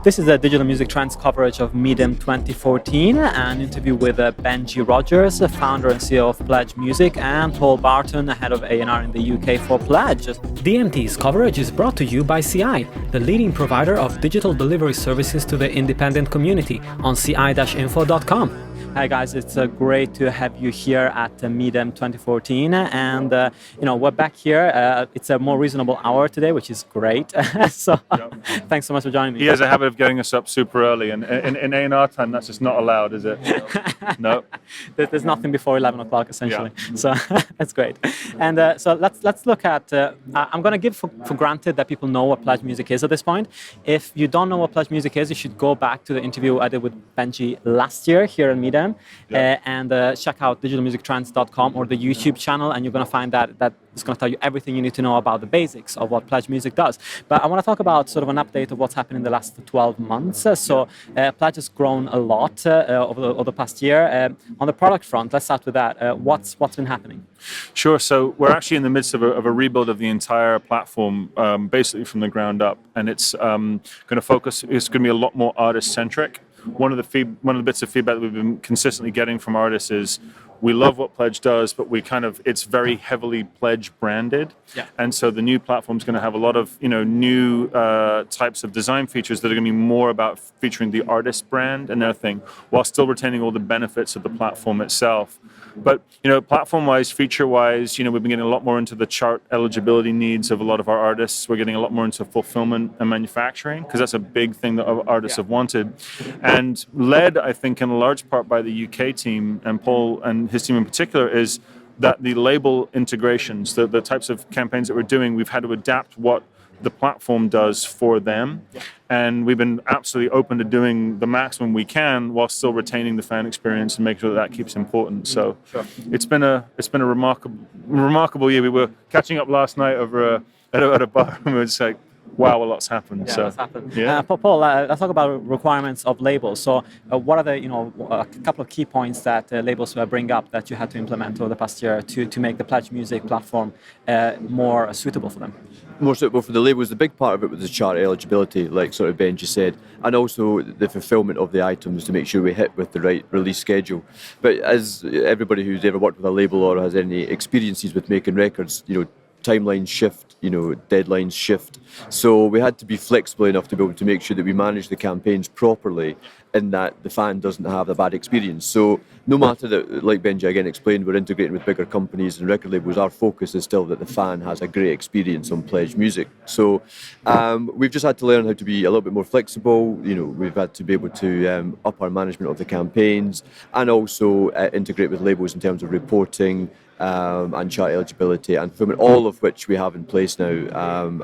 This is a Digital Music Trends coverage of Midem 2014, an interview with Benji Rogers, founder and CEO of Pledge Music, and Paul Barton, head of A&R in the UK for Pledge. DMT's coverage is brought to you by CI, the leading provider of digital delivery services to the independent community on ci-info.com. Hi guys, it's great to have you here at Midem 2014, and we're back here. It's a more reasonable hour today, which is great. So thanks so much for joining me. He has a habit of getting us up super early, and in A&R time, that's just not allowed, is it? No. There's nothing before 11 o'clock, essentially. Yeah. So that's great. And so let's look at. I'm going to give for granted that people know what Pledge Music is at this point. If you don't know what Pledge Music is, you should go back to the interview I did with Benji last year here in Midem. And check out digitalmusictrends.com or the YouTube channel, and you're going to find that it's going to tell you everything you need to know about the basics of what Pledge Music does. But I want to talk about sort of an update of what's happened in the last 12 months. Pledge has grown a lot over the past year. On the product front, let's start with that. What's been happening? Sure. So we're actually in the midst of a rebuild of the entire platform, basically from the ground up, and it's going to focus. It's going to be a lot more artist-centric. One of the bits of feedback that we've been consistently getting from artists is we love what Pledge does, but it's very heavily Pledge branded. Yeah. And so the new platform is going to have a lot of new types of design features that are going to be more about featuring the artist brand and their thing, while still retaining all the benefits of the platform itself. But platform-wise, feature-wise, we've been getting a lot more into the chart eligibility needs of a lot of our artists. We're getting a lot more into fulfillment and manufacturing, because that's a big thing that artists have wanted, and led, I think, in a large part by the UK team and Paul and his team in particular, is that the label integrations, the types of campaigns that we're doing, we've had to adapt what the platform does for them, and we've been absolutely open to doing the maximum we can while still retaining the fan experience and making sure that keeps important. So it's been a remarkable year. We were catching up last night over at a bar, and we were just like, wow, a lot's happened. Yeah, what's happened. Yeah. Paul, let's talk about requirements of labels. So what are the, a couple of key points that labels bring up that you had to implement over the past year to make the Pledge Music platform more suitable for them? More suitable for the labels. The big part of it was the chart eligibility, like sort of Benji said, and also the fulfillment of the items to make sure we hit with the right release schedule. But as everybody who's ever worked with a label or has any experiences with making records, timelines shift, deadlines shift. So we had to be flexible enough to be able to make sure that we manage the campaigns properly and that the fan doesn't have a bad experience. So no matter that, like Benji again explained, we're integrating with bigger companies and record labels, our focus is still that the fan has a great experience on Pledge Music. So we've just had to learn how to be a little bit more flexible. We've had to be able to up our management of the campaigns and also integrate with labels in terms of reporting, and chart eligibility and fulfillment, all of which we have in place now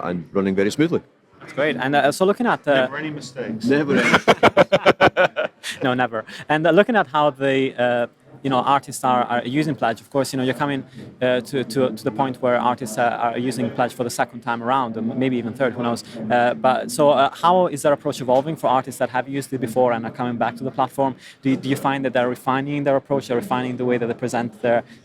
and running very smoothly. That's great. And so looking at... Never any mistakes. Never any. No, never. And looking at how the... artists are using Pledge. Of course, you're coming to the point where artists are using Pledge for the second time around, and maybe even third, who knows. But how is their approach evolving for artists that have used it before and are coming back to the platform? Do you find that they're refining their approach, they're refining the way that they present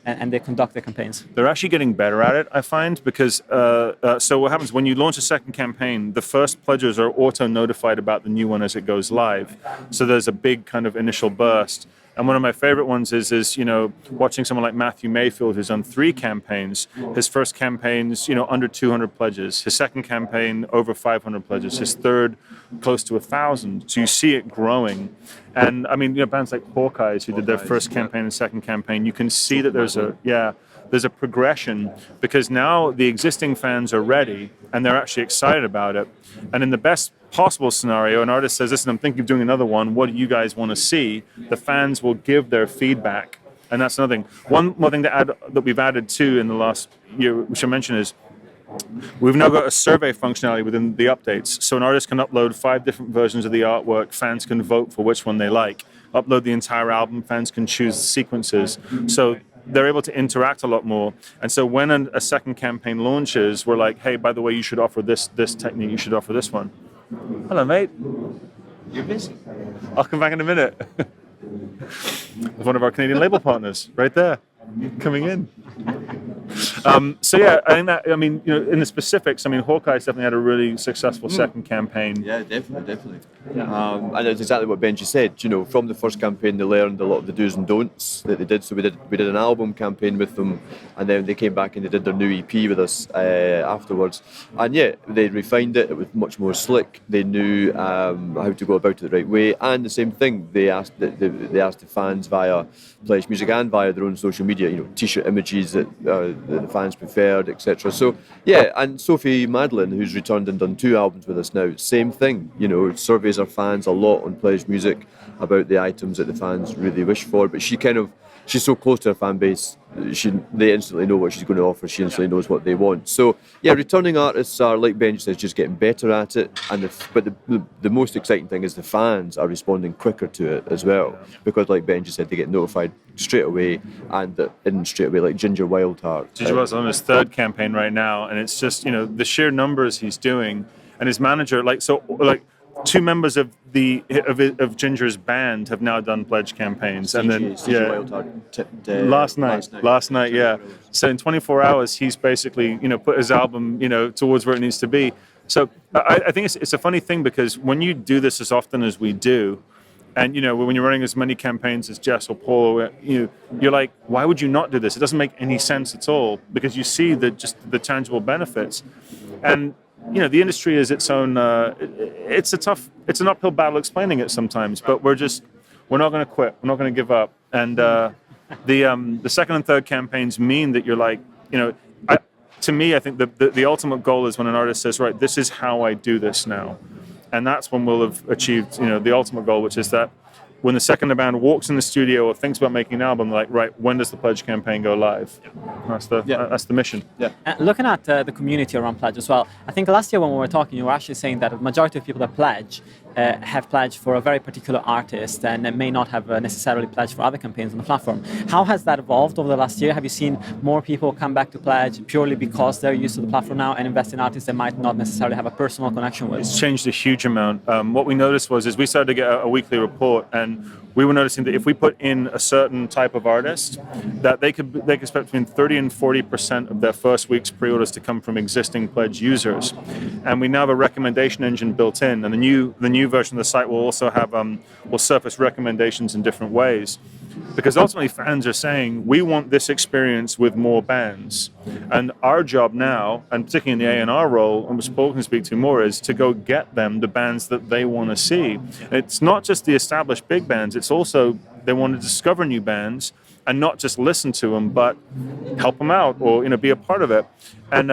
and they conduct their campaigns? They're actually getting better at it, I find, because so what happens when you launch a second campaign, the first pledgers are auto-notified about the new one as it goes live. So there's a big kind of initial burst. And one of my favorite ones is watching someone like Matthew Mayfield, who's done 3 campaigns. His first campaign's under 200 pledges. His second campaign over 500 pledges. His third close to 1,000. So you see it growing. And I mean, bands like Hawkeyes who did their first campaign and second campaign, you can see that there's a progression, because now the existing fans are ready and they're actually excited about it. And in the best possible scenario, an artist says, listen, I'm thinking of doing another one. What do you guys want to see? The fans will give their feedback. And that's another thing. One more thing to add that we've added too in the last year, which I mentioned, is we've now got a survey functionality within the updates. So an artist can upload 5 different versions of the artwork. Fans can vote for which one they like. Upload the entire album. Fans can choose the sequences. So they're able to interact a lot more. And so when a second campaign launches, we're like, hey, by the way, you should offer this technique. You should offer this one. Hello, mate. You're busy. I'll come back in a minute. One of our Canadian label partners, right there, coming in. So yeah, I think that, I mean, in the specifics, I mean, Hawkeye's definitely had a really successful second campaign. Yeah, definitely. And it's exactly what Benji said. From the first campaign, they learned a lot of the do's and don'ts that they did. So we did an album campaign with them, and then they came back and they did their new EP with us afterwards. And yeah, they refined it. It was much more slick. They knew how to go about it the right way. And the same thing, they asked the fans via Pledge Music and via their own social media, T-shirt images that the fans preferred, etc. So yeah, and Sophie Madeline, who's returned and done 2 albums with us now, same thing. Surveys our fans a lot on Pledge Music about the items that the fans really wish for. But she's so close to her fan base, they instantly know what she's going to offer. She instantly knows what they want. So yeah, returning artists are, like Benji says, just getting better at it. But the most exciting thing is the fans are responding quicker to it as well, because like Benji said, they get notified straight away, and straight away, like Ginger Wildheart. Ginger Wildheart's on his 3rd campaign right now, and it's just the sheer numbers he's doing, and his manager, like 2 members of Ginger's band have now done pledge campaigns, CJ, and then Wildheart last night, yeah. So in 24 hours, he's basically put his album towards where it needs to be. So I think it's a funny thing, because when you do this as often as we do, and when you're running as many campaigns as Jess or Paul, you're like, why would you not do this? It doesn't make any sense at all, because you see the tangible benefits. And the industry is its own. It's an uphill battle explaining it sometimes, but we're not going to quit. We're not going to give up. And the second and third campaigns mean that you're like, to me, I think the ultimate goal is when an artist says, right, this is how I do this now, and that's when we'll have achieved, the ultimate goal, which is that when the second the band walks in the studio or thinks about making an album, like, right, when does the Pledge campaign go live? That's the mission. Yeah. Looking at the community around Pledge as well, I think last year when we were talking, you were actually saying that the majority of people that pledge have pledged for a very particular artist and may not have necessarily pledged for other campaigns on the platform. How has that evolved over the last year? Have you seen more people come back to Pledge purely because they're used to the platform now and invest in artists they might not necessarily have a personal connection with? It's changed a huge amount. What we noticed is we started to get a weekly report, and we were noticing that if we put in a certain type of artist, that they could expect between 30 and 40% of their first week's pre-orders to come from existing Pledge users. And we now have a recommendation engine built in, and the new version of the site will also have will surface recommendations in different ways, because ultimately fans are saying we want this experience with more bands, and our job now, and particularly in the A&R role, and which Paul can speak to more, is to go get them the bands that they want to see. It's not just the established big bands, it's also they want to discover new bands and not just listen to them, but help them out or be a part of it. And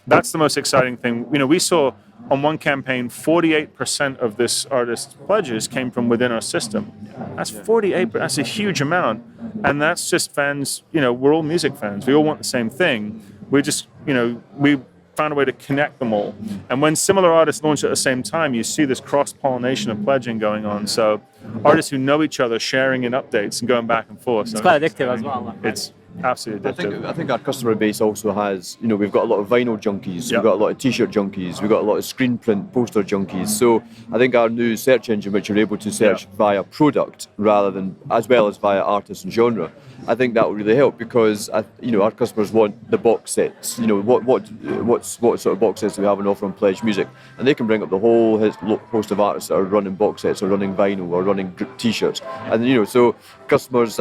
that's the most exciting thing. We saw on one campaign, 48% of this artist's pledges came from within our system. That's 48%. That's a huge amount. And that's just fans, we're all music fans. We all want the same thing. We just, we found a way to connect them all. And when similar artists launch at the same time, you see this cross-pollination of pledging going on. So artists who know each other sharing in updates and going back and forth. It's quite addictive as well. It's absolutely addictive. I think our customer base also has, we've got a lot of vinyl junkies, we've got a lot of t-shirt junkies, we've got a lot of screen print poster junkies. So I think our new search engine, which you're able to search via product rather than as well as via artist and genre, I think that will really help, because our customers want the box sets. What sort of box sets do we have on offer on Pledge Music, and they can bring up the whole host of artists that are running box sets or running vinyl or running t-shirts, and so customers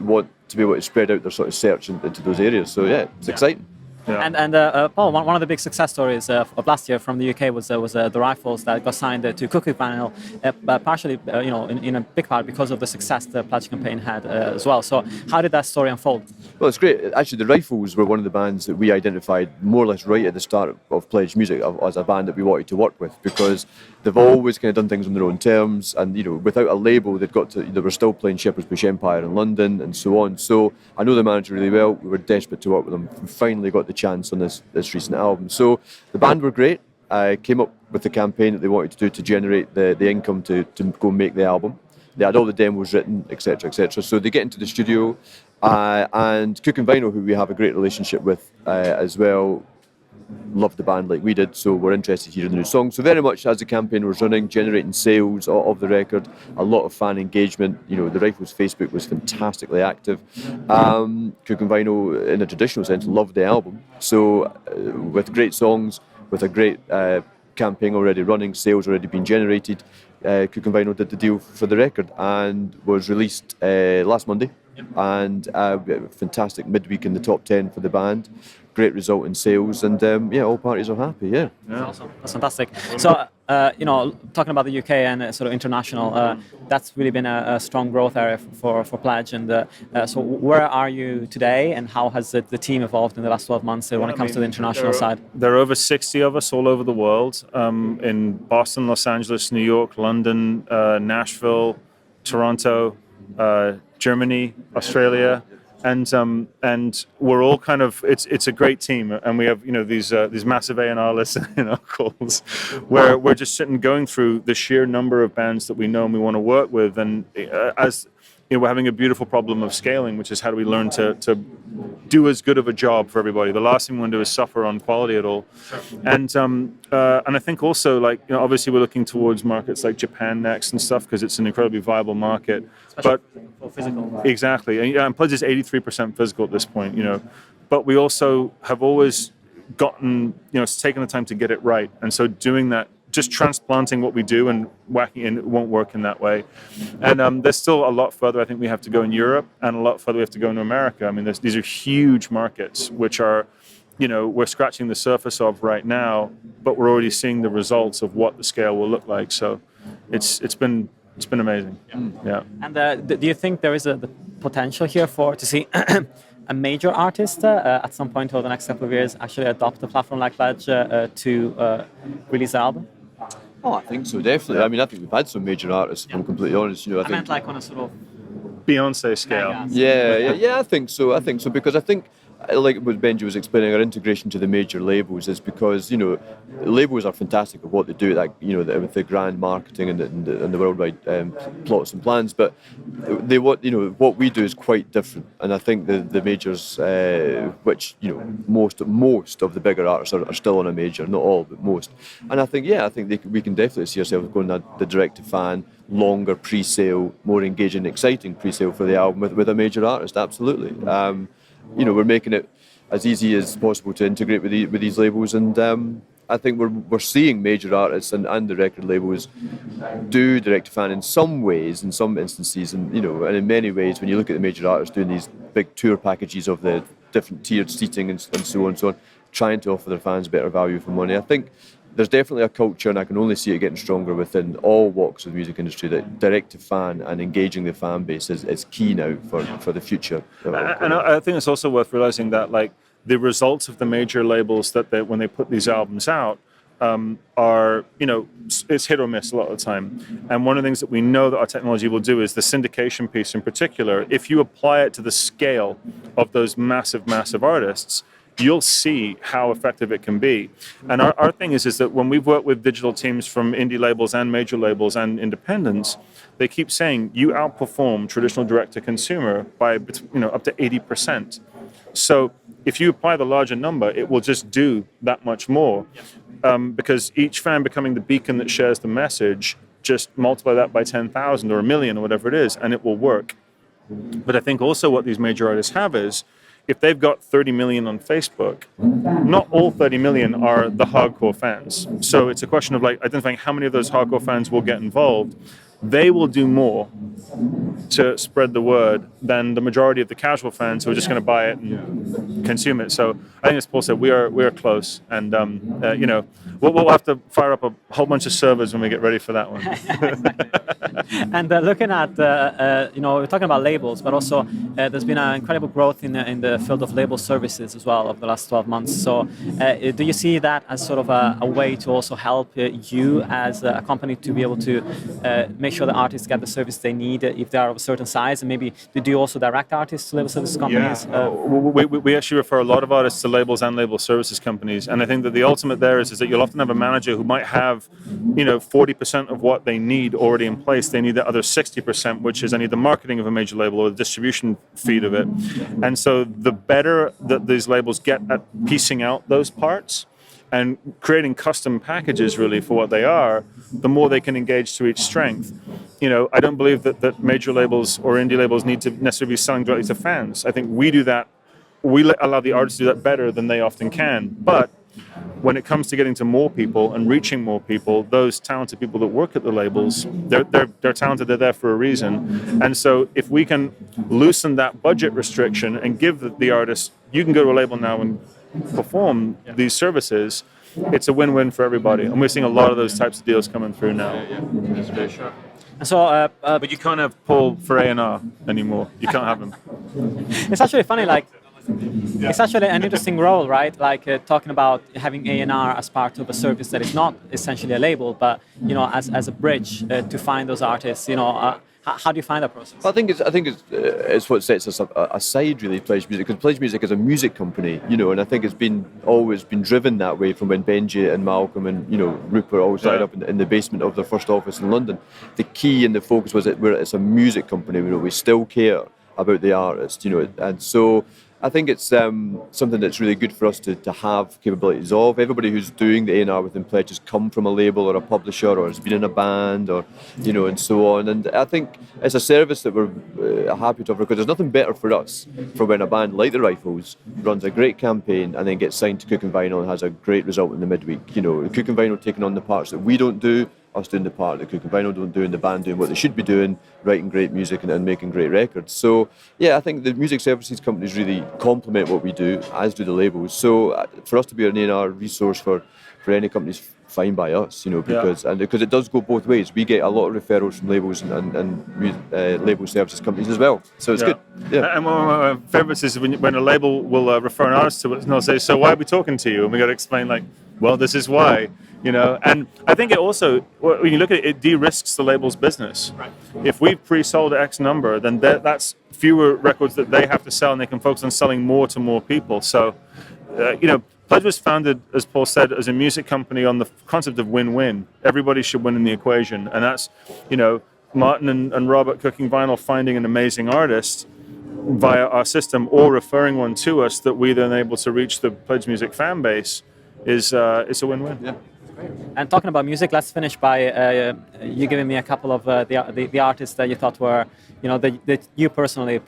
want to be able to spread out their sort of search into those areas. So yeah, it's exciting. Yeah. And Paul, one of the big success stories of last year from the UK was the rifles that got signed to Cookie Vinyl, partially, in a big part because of the success the Pledge campaign had as well. So how did that story unfold? Well, it's great. Actually, the Rifles were one of the bands that we identified more or less right at the start of Pledge Music as a band that we wanted to work with, because they've always kind of done things on their own terms, and without a label, they were still playing Shepherd's Bush Empire in London and so on. So I know the manager really well. We were desperate to work with them. We finally got the chance on this recent album. So the band were great. I came up with the campaign that they wanted to do to generate the income to go make the album. They had all the demos written, etc., etc. So they get into the studio, and Cook and Vinyl, who we have a great relationship with as well, loved the band like we did, so we're interested to hear the new song. So very much as the campaign was running, generating sales of the record, a lot of fan engagement. You know, the Rifles Facebook was fantastically active. Cook and Vinyl, in a traditional sense, loved the album. So with great songs, with a great campaign already running, sales already being generated, Cook and Vinyl did the deal for the record and was released last Monday. And fantastic midweek in the top 10 for the band. Great result in sales, and all parties are happy. Yeah, that's awesome. That's fantastic. So, talking about the UK and sort of international, that's really been a strong growth area for Pledge. And so, where are you today, and how has the team evolved in the last 12 months when it comes to the international side? There are over 60 of us all over the world, in Boston, Los Angeles, New York, London, Nashville, Toronto, Germany, Australia. And we're all kind of it's a great team, and we have these massive A&R lists in our calls, where we're just sitting going through the sheer number of bands that we know and we want to work with, and as we're having a beautiful problem of scaling, which is how do we learn to do as good of a job for everybody. The last thing we want to do is suffer on quality at all, and I think also obviously we're looking towards markets like Japan next and stuff because it's an incredibly viable market. Especially for physical. Exactly, and Pledge is 83% physical at this point, but we also have always gotten, it's taken the time to get it right, and so doing that, just transplanting what we do and whacking in, it won't work in that way. And there's still a lot further I think we have to go in Europe, and a lot further we have to go in America. I mean, these are huge markets, which are, we're scratching the surface of right now, but we're already seeing the results of what the scale will look like. So it's been amazing. Yeah. And do you think there is the potential here to see a major artist at some point over the next couple of years actually adopt a platform like Pledge to release an album? Oh, I think so, definitely. I mean, I think we've had some major artists, if I'm completely honest. I meant like on a sort of Beyonce scale. Yeah, I think so, because I think, like what Benji was explaining, our integration to the major labels is because labels are fantastic at what they do, with the grand marketing and the worldwide plots and plans. But they what we do is quite different, and I think the majors, which most of the bigger artists are still on a major, not all, but most. And I think we can definitely see ourselves going the direct to fan, longer pre-sale, more engaging, exciting pre-sale for the album with a major artist. Absolutely. We're making it as easy as possible to integrate with these labels, and I think we're seeing major artists and the record labels do direct to fan in some ways, in some instances, and in many ways, when you look at the major artists doing these big tour packages of the different tiered seating and so on, trying to offer their fans better value for money. I think there's definitely a culture, and I can only see it getting stronger within all walks of the music industry, that direct to fan and engaging the fan base is key now for the future. And I think it's also worth realizing that the results of the major labels when they put these albums out are, it's hit or miss a lot of the time. And one of the things that we know that our technology will do is the syndication piece in particular. If you apply it to the scale of those massive, massive artists, you'll see how effective it can be. And our thing is that when we've worked with digital teams from indie labels and major labels and independents, they keep saying you outperform traditional direct-to-consumer by up to 80%. So if you apply the larger number, it will just do that much more, because each fan becoming the beacon that shares the message, just multiply that by 10,000 or a million or whatever it is, and it will work. But I think also what these major artists have is, if they've got 30 million on Facebook, not all 30 million are the hardcore fans. So it's a question of identifying how many of those hardcore fans will get involved. They will do more to spread the word than the majority of the casual fans who are just going to buy it and consume it. So I think, as Paul said, we are close, and we'll have to fire up a whole bunch of servers when we get ready for that one. And looking at we're talking about labels, but also there's been an incredible growth in the field of label services as well over the last 12 months. So do you see that as sort of a way to also help you as a company to be able to make sure the artists get the service they need if they are of a certain size, and maybe do you also direct artists to label services companies? We actually refer a lot of artists to labels and label services companies, and I think that the ultimate there is that you'll often have a manager who might have 40% of what they need already in place. They need the other 60%, which is I need the marketing of a major label or the distribution feed of it. And so the better that these labels get at piecing out those parts, and creating custom packages really for what they are, the more they can engage to each strength. I don't believe that major labels or indie labels need to necessarily be selling directly to fans. I think we do that. We allow the artists to do that better than they often can. But when it comes to getting to more people and reaching more people, those talented people that work at the labels, they're talented, they're there for a reason. And so if we can loosen that budget restriction and give the artists, you can go to a label now and perform these services, it's a win-win for everybody. And we're seeing a lot of those types of deals coming through now. That's very sure. So, But you can't have Paul for A&R anymore. You can't have him. it's actually funny, like, it's actually an interesting role, right? Like talking about having A&R as part of a service that is not essentially a label, but as a bridge to find those artists. How do you find that process? I think it's what sets us aside, really, Pledge Music, because Pledge Music is a music company, and I think it's always been driven that way from when Benji and Malcolm and Rupert all started up in the basement of their first office in London. The key and the focus was that it's a music company. We still care about the artist, and so I think it's something that's really good for us to have capabilities of. Everybody who's doing the A&R within Pledge has come from a label or a publisher or has been in a band or, and so on. And I think it's a service that we're happy to offer, because there's nothing better for us for when a band like the Rifles runs a great campaign and then gets signed to Cook and Vinyl and has a great result in the midweek. Cook and Vinyl taking on the parts that we don't do, us doing the part that Cook and Vinyl don't do, and the band doing what they should be doing, writing great music and making great records. So, I think the music services companies really complement what we do, as do the labels. So, for us to be an A&R resource for any companies, fine by us, because it does go both ways. We get a lot of referrals from labels and label services companies as well. So it's good. Yeah. And one of my favorites is when a label will refer an artist to us and they'll say, "So why are we talking to you?" And we got to explain, like, "Well, this is why." And I think it also, when you look at it, it de-risks the label's business. Right. If we've pre-sold X number, then that's fewer records that they have to sell, and they can focus on selling more to more people. So, Pledge was founded, as Paul said, as a music company on the concept of win-win. Everybody should win in the equation. And that's, Martin and Robert Cooking Vinyl finding an amazing artist via our system or referring one to us that we then able to reach the Pledge Music fan base is it's a win-win. Yeah. And talking about music, let's finish by you giving me a couple of the artists that you thought were, that you personally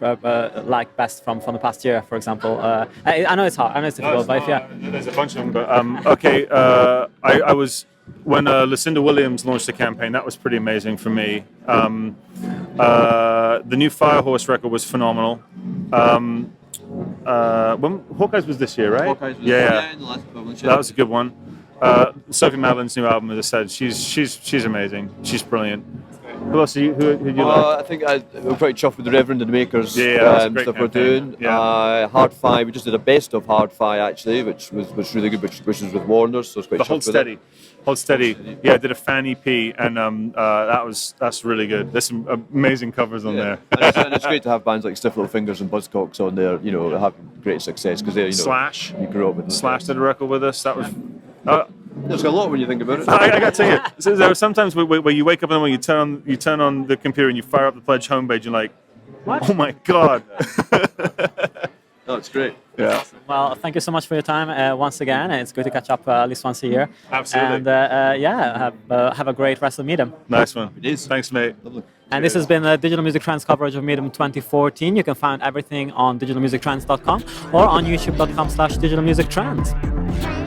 like best from the past year, for example. I know it's hard, I know it's difficult, but there's a bunch of them. But okay, I was when Lucinda Williams launched the campaign. That was pretty amazing for me. The new Firehorse record was phenomenal. When Hawkeyes was this year, right? Hawkeyes was in the last publish, that was a good one. Sophie Madeline's new album, as I said, she's amazing. She's brilliant. Who else? Who you like? I think we're pretty chuffed with the Reverend and the Makers that's a great stuff campaign. we're doing. Yeah. Hard Fi, we just did a best of Hard Fi actually, which was really good, which was with Warner, so it's quite chuffed with it. Hold Steady. Yeah, I did a fan EP, and that's really good. There's some amazing covers on there. and it's great to have bands like Stiff Little Fingers and Buzzcocks on there, having great success, because they're, Slash. You grew up with them. Slash did a record with us. That was. There's a lot when you think about it. I got to tell you, so there are sometimes where you wake up in the morning, you turn on the computer and you fire up the Pledge homepage, and like, what? Oh my God. That's great. Yeah. Well, thank you so much for your time once again. It's good to catch up at least once a year. Absolutely. And have a great rest of Midem. Nice one. It is. Thanks, mate. Lovely. And this has been the Digital Music Trends coverage of Midem 2014. You can find everything on digitalmusictrends.com or on youtube.com/digitalmusictrends.